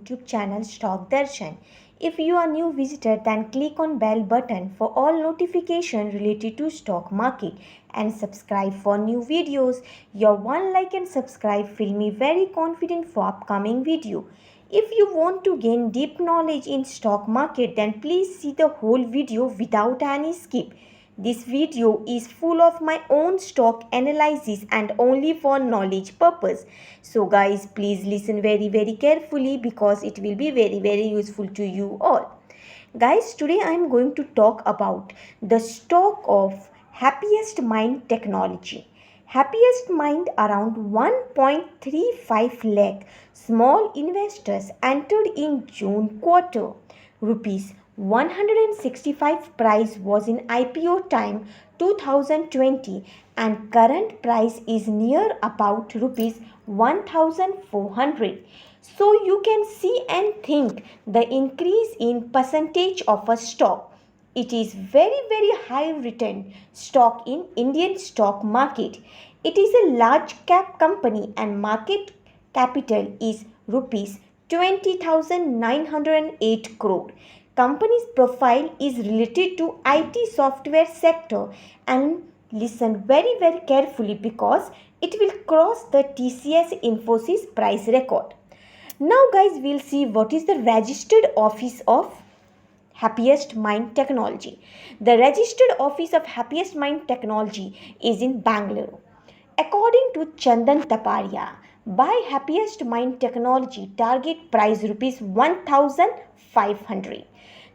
YouTube channel Stock Darshan. If you are new visitor, then click on bell button for all notification related to stock market and subscribe for new videos. Your one like and subscribe feel me very confident for upcoming video. If you want to gain deep knowledge in stock market, then please see the whole video without any skip. This video is full of my own stock analysis and only for knowledge purpose. So guys, please listen very carefully because it will be very useful to you all. Guys, today I am going to talk about the stock of Happiest Mind Technology. Happiest Mind, around 1.35 lakh small investors entered in June quarter. Rupees 165 price was in IPO time 2020 and current price is near about rupees 1400. So you can see and think the increase in percentage of a stock. It is very high return stock in Indian stock market. It is a large cap company and market capital is rupees 20,908 crore. Company's profile is related to IT software sector, and listen very carefully because it will cross the TCS Infosys price record. Now guys, we'll see what is the registered office of Happiest Mind Technology. The registered office of Happiest Mind Technology is in Bangalore. According to Chandan Taparia, buy Happiest Mind Technology, target price rupees 1500.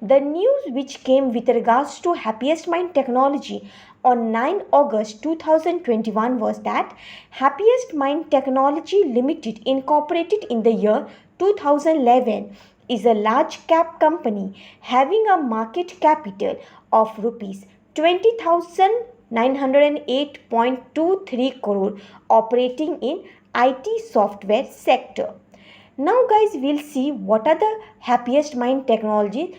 The news which came with regards to Happiest Mind Technology on 9 August 2021 was that Happiest Mind Technology Limited, incorporated in the year 2011, is a large cap company having a market capital of rupees 20,908.23 crore operating in IT software sector. Now guys, we'll see what are the Happiest Mind Technology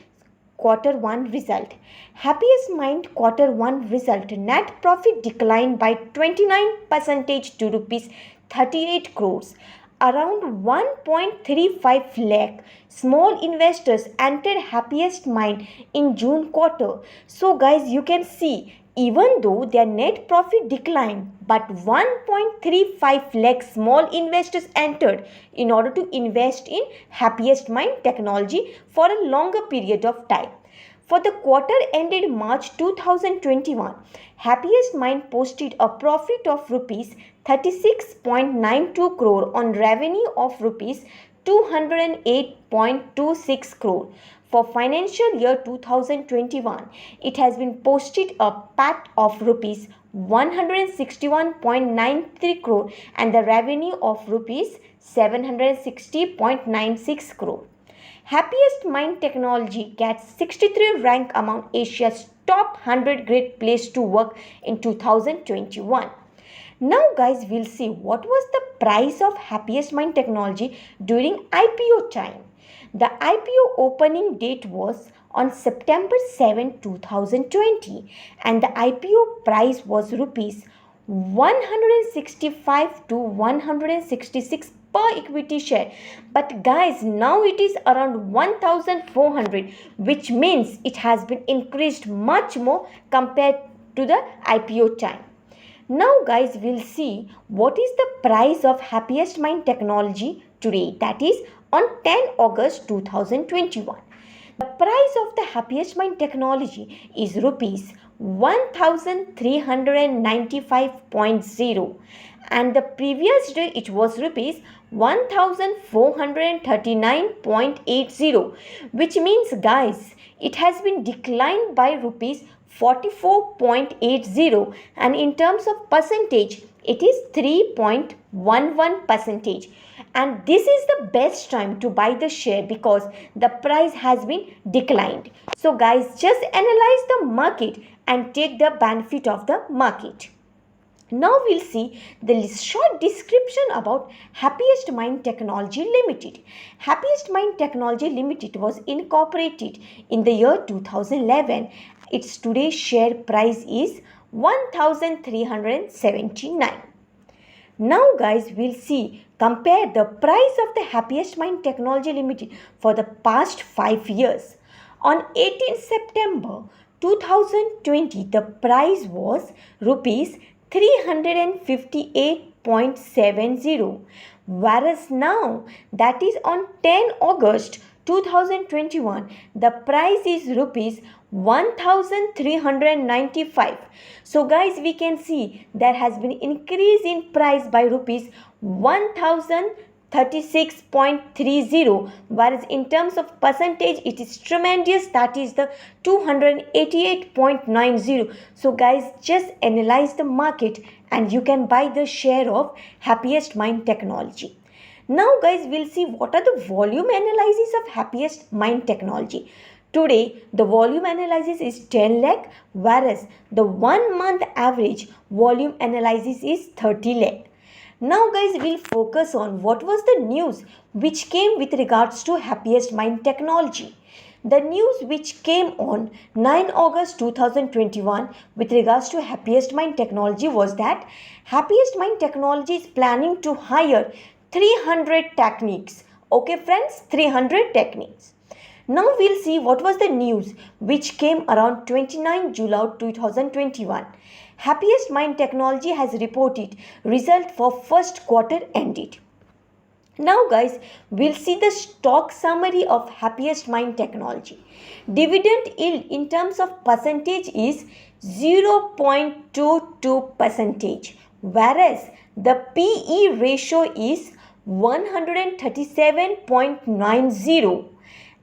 quarter 1 result. Happiest Mind quarter 1 result, net profit declined by 29% to rupees 38 crores. Around 1.35 lakh small investors entered Happiest Mind in June quarter. So guys, you can see even though their net profit declined, but 1.35 lakh small investors entered in order to invest in Happiest Mind Technology for a longer period of time. For the quarter ended March 2021, Happiest Mind posted a profit of rupees 36.92 crore on revenue of rupees 208.26 crore. For financial year 2021, it has been posted a PAT of rupees 161.93 crore and the revenue of rupees 760.96 crore. Happiest Mind Technology gets 63 rank among Asia's top 100 great place to work in 2021. Now guys, we'll see what was the price of Happiest Mind Technology during IPO time. The IPO opening date was on September 7, 2020 and the IPO price was rupees 165 to 166 per equity share. But guys, now it is around 1400, which means it has been increased much more compared to the IPO time. Now guys, we'll see what is the price of Happiest Mind Technology today, that is on 10 August 2021. The price of the Happiest Mind Technology is rupees 1395.0 and the previous day it was rupees 1439.80, which means guys, it has been declined by rupees 44.80 and in terms of percentage it is 3.11%, and this is the best time to buy the share because the price has been declined. So guys, just analyze the market and take the benefit of the market. Now we'll see the short description about Happiest Mind Technology Limited. Happiest Mind Technology Limited was incorporated in the year 2011. Its today's share price is 1379. Now guys, we'll see, compare the price of the Happiest Mind Technology Limited for the past 5 years. On 18th September 2020, the price was rupees 358.70, whereas now, that is on 10 August 2021, the price is rupees 1395. So guys, we can see there has been increase in price by rupees 1036.30, whereas in terms of percentage it is tremendous, that is the 288.90. So guys, just analyze the market and you can buy the share of Happiest Mind Technology. Now guys, we'll see what are the volume analysis of Happiest Mind Technology. Today, the volume analysis is 10 lakh, whereas the 1 month average volume analysis is 30 lakh. Now guys, we'll focus on what was the news which came with regards to Happiest Mind Technology. The news which came on 9 August 2021 with regards to Happiest Mind Technology was that Happiest Mind Technology is planning to hire 300 techniques. Okay friends, 300 techniques. Now we'll see what was the news which came around 29 July 2021. Happiest Mind Technology has reported result for first quarter ended. Now guys, we'll see the stock summary of Happiest Mind Technology. Dividend yield in terms of percentage is 0.22%, whereas the PE ratio is 137.90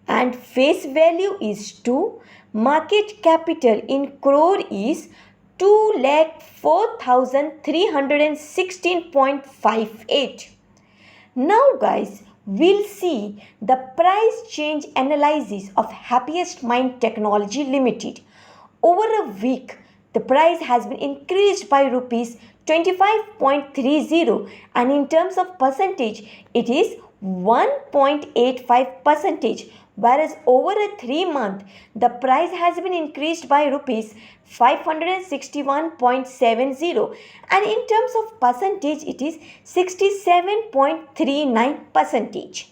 and face value is 2. Market capital in crore is 2,04,316.58. Now guys, we'll see the price change analysis of Happiest Mind Technology Limited. Over a week, the price has been increased by rupees 25.30 and in terms of percentage, it is 1.85%, whereas over a 3-month, the price has been increased by rupees 561.70 and in terms of percentage, it is 67.39%.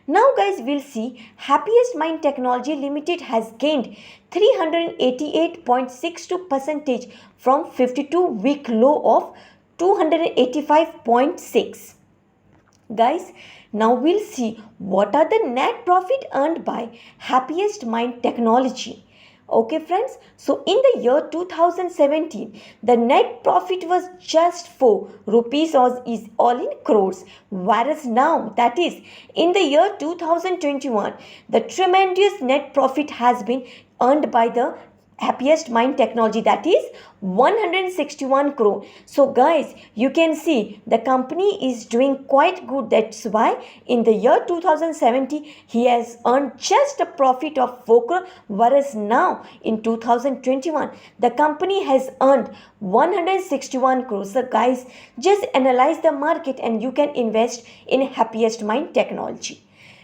Now guys, we'll see Happiest Mind Technology Limited has gained 388.62% from 52-week low of 285.6. Guys, now we'll see what are the net profit earned by Happiest Mind Technology. Okay friends, so in the year 2017, the net profit was just 4 rupees or is all in crores, whereas now, that is in the year 2021, the tremendous net profit has been earned by the Happiest Mind Technology, that is 161 crore. So guys, you can see the company is doing quite good. That's why in the year 2070 he has earned just a profit of 4 crore, whereas now in 2021 the company has earned 161 crores. So guys, just analyze the market and you can invest in Happiest Mind Technology.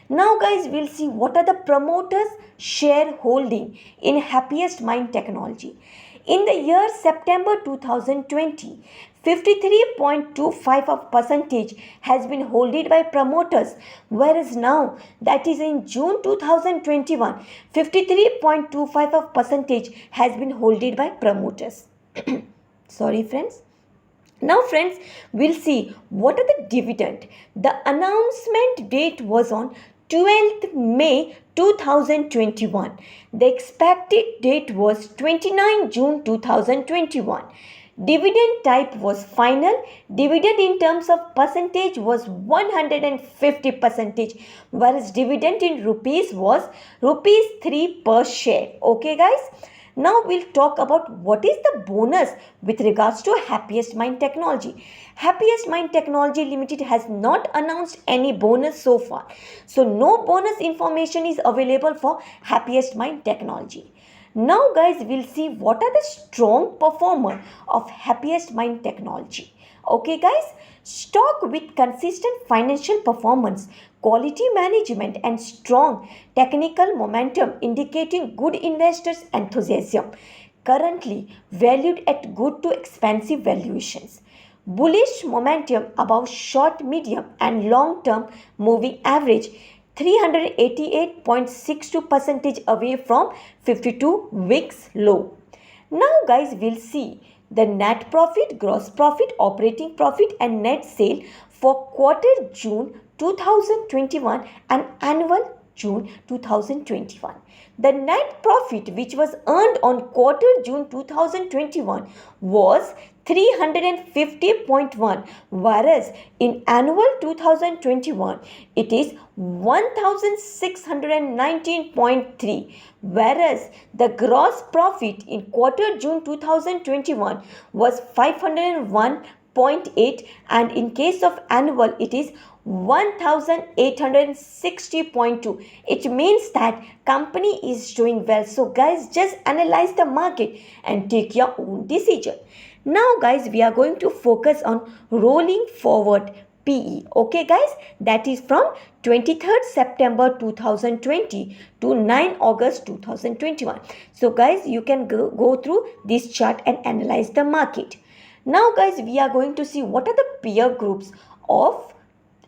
Now guys, we'll see what are the promoters' shareholding in Happiest Mind Technology. In the year September 2020, 53.25% has been held by promoters, whereas now, that is in June 2021, 53.25% has been held by promoters. Sorry friends. Now friends, we'll see what are the dividend. The announcement date was on 12th May 2021. The expected date was 29 June 2021. Dividend type was final. Dividend in terms of percentage was 150%, whereas dividend in rupees was rupees 3 per share. Okay guys. Now we'll talk about what is the bonus with regards to Happiest Mind Technology. Happiest Mind Technology Limited has not announced any bonus so far. So no bonus information is available for Happiest Mind Technology. Now guys, we'll see what are the strong performer of Happiest Mind Technology. Okay guys, stock with consistent financial performance, quality management and strong technical momentum indicating good investors' enthusiasm. Currently valued at good to expensive valuations. bullish momentum above short, medium and long term moving average 388.62% away from 52 weeks low. Now guys, we'll see the net profit, gross profit, operating profit and net sale for quarter June 2021 and annual June 2021. The net profit which was earned on quarter June 2021 was 350.1, whereas in annual 2021 it is 1619.3, whereas the gross profit in quarter June 2021 was 501.8 and in case of annual it is 1860.2. It means that company is doing well. So guys, just analyze the market and take your own decision. Now guys, we are going to focus on rolling forward PE. Okay guys, that is from 23rd September 2020 to 9 August 2021. So guys, you can go through this chart and analyze the market. Now guys, we are going to see what are the peer groups of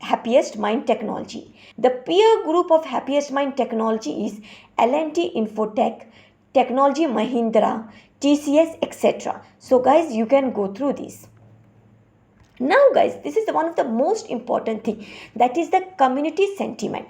Happiest Mind Technology. The peer group of Happiest Mind Technology is L&T Infotech, Technology Mahindra, TCS, etc. So guys, you can go through this. Now guys, this is one of the most important thing, that is the community sentiment.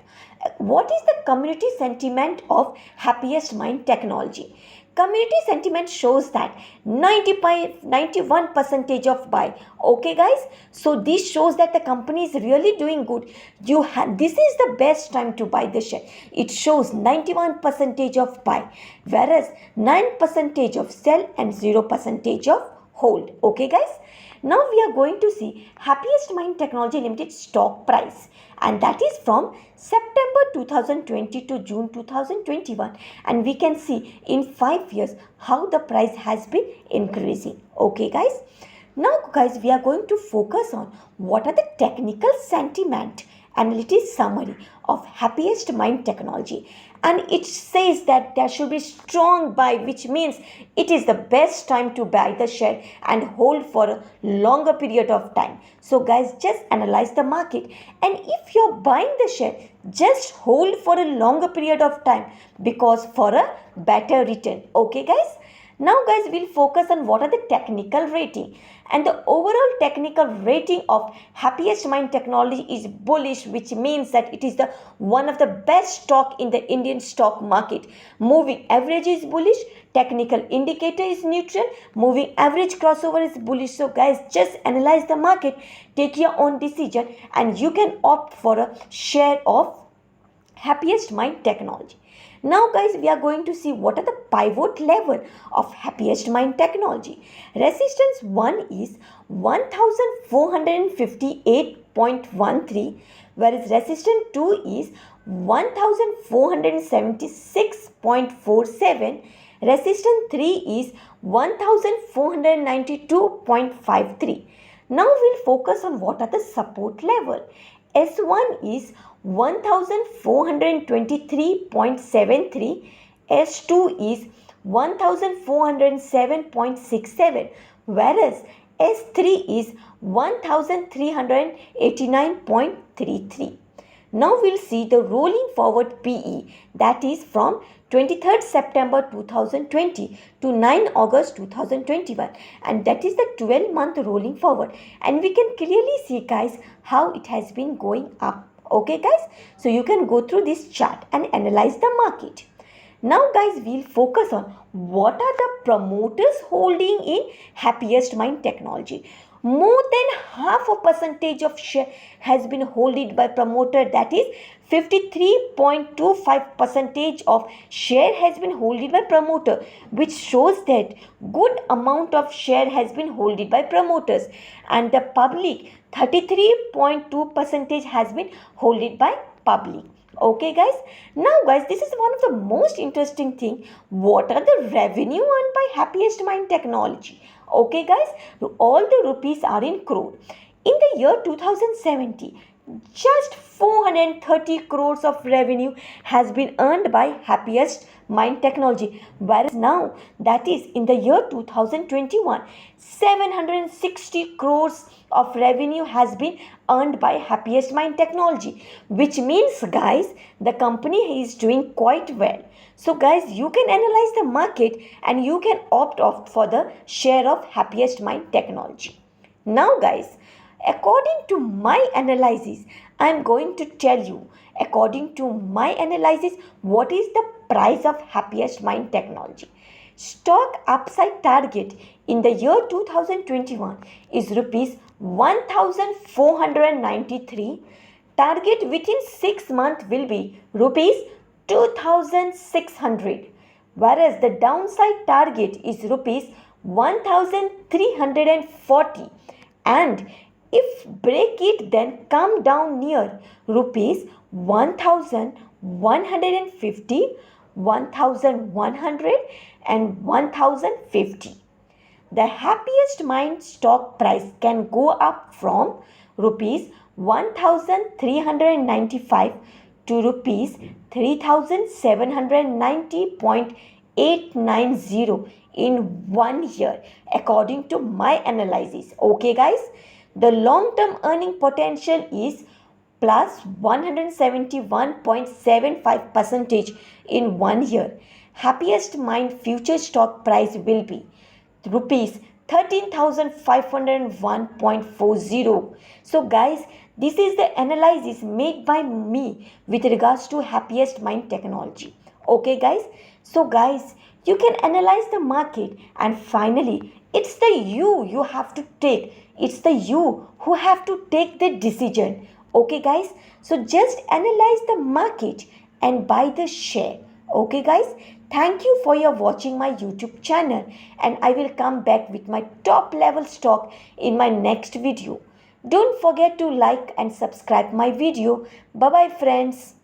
What is the community sentiment of Happiest Mind Technology? Community sentiment shows that 91% of buy. Okay guys, so this shows that the company is really doing good. This is the best time to buy the share. It shows 91% of buy, whereas 9% of sell and 0% of hold. Okay guys, now we are going to see Happiest Mind Technology Limited stock price, and that is from September 2020 to June 2021, and we can see in 5 years how the price has been increasing. Okay guys, now guys, we are going to focus on what are the technical sentiment analysis summary of Happiest Mind Technology, and it says that there should be strong buy, which means it is the best time to buy the share and hold for a longer period of time. So guys, just analyze the market, and if you're buying the share, just hold for a longer period of time because for a better return. Okay guys, now guys, we'll focus on what are the technical rating, and the overall technical rating of Happiest Mind Technology is bullish, which means that it is the one of the best stock in the Indian stock market. Moving average is bullish, technical indicator is neutral, moving average crossover is bullish. So guys, just analyze the market, take your own decision, and you can opt for a share of Happiest Mind Technology. Now guys, we are going to see what are the pivot level of Happiest Mind Technology. Resistance 1 is 1458.13, whereas resistance 2 is 1476.47, resistance 3 is 1492.53. Now we'll focus on what are the support level. S1 is 1423.73, S2 is 1407.67, whereas S3 is 1389.33. Now we'll see the rolling forward PE, that is from 23rd September 2020 to 9 August 2021, and that is the 12-month rolling forward, and we can clearly see guys how it has been going up. Okay guys, so you can go through this chart and analyze the market. Now guys, we'll focus on what are the promoters holding in Happiest Mind Technology. More than half a percentage of share has been holded by promoter, that is 53.25% of share has been holded by promoter, which shows that good amount of share has been holded by promoters, and the public 33.2% has been holded by public. Okay guys, now guys, this is one of the most interesting thing. What are the revenue earned by Happiest Mind Technology? Okay guys, all the rupees are in crore. In the year 2070, just 430 crores of revenue has been earned by Happiest Mind Technology, whereas now, that is in the year 2021, 760 crores of revenue has been earned by Happiest Mind Technology, which means, guys, the company is doing quite well. So, guys, you can analyze the market and you can opt for the share of Happiest Mind Technology. Now, guys, according to my analysis, I am going to tell you, according to my analysis, what is the price of Happiest Mind Technology. Stock upside target in the year 2021 is rupees 1493. Target within 6 months will be rupees 2600, whereas the downside target is rupees 1340, and if break it then come down near rupees 1150, 1100 and 1050. The Happiest Mind stock price can go up from rupees 1395 to rupees 3790.890 in 1 year, according to my analysis. Okay, guys, the long term earning potential is plus 171.75% in 1 year. Happiest Mind future stock price will be rupees 13,501.40. So, guys, this is the analysis made by me with regards to Happiest Mind Technology. Okay, guys. So, guys, you can analyze the market, and finally, it's the you have to take. It's the you who have to take the decision. Okay, guys. So, just analyze the market and buy the share. Okay, guys. Thank you for your watching my YouTube channel, and I will come back with my top level stock in my next video. Don't forget to like and subscribe my video. Bye bye, friends.